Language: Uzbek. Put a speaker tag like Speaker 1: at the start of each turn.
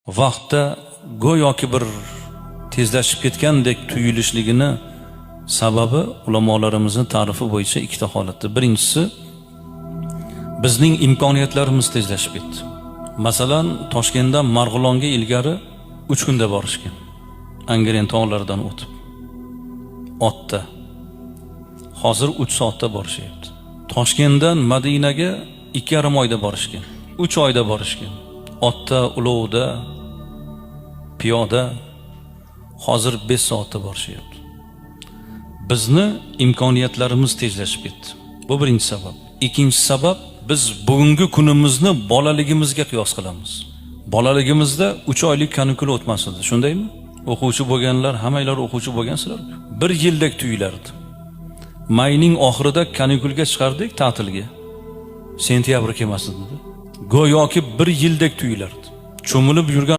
Speaker 1: vaqtda go'yoki bir tezlashib ketgandek tuyulishligini sababi ulamolarimizning ta'rifi bo'yicha ikkita holatda. Birinchisi, bizning imkoniyatlarimiz tezlashib ketdi. Masalan, Toshkentdan Marg'ilonga ilgari 3 kunda borishgan. Angren tog'laridan o'tib. Otda. Hozir 3 soatda borishyapti. Toshkentdan Madinaga 2,5 oyda borishgan. 3 oyda borishgan. Otda, ulovda, piyoda hozir 5 soatda borishyapti. Bizni imkoniyatlarimiz tezlashib ketdi. Bu birinchi sabab. Ikkinchi sabab, biz bugungi kunimizni bolaligimizga qiyos qilamiz. Bolaligimizda 3 oylik kanikul o'tmasdi, shundaymi? O'quvchi bo'lganlar, hammanglar o'quvchi bo'lgansizlar. 1 yildek tuyulardi. Mayning oxirida kanikulga chiqardik ta'tilga. Sentyabr kelmasdi. Go'yoki 1 yildek tuyulardi. Cho'milib yurgan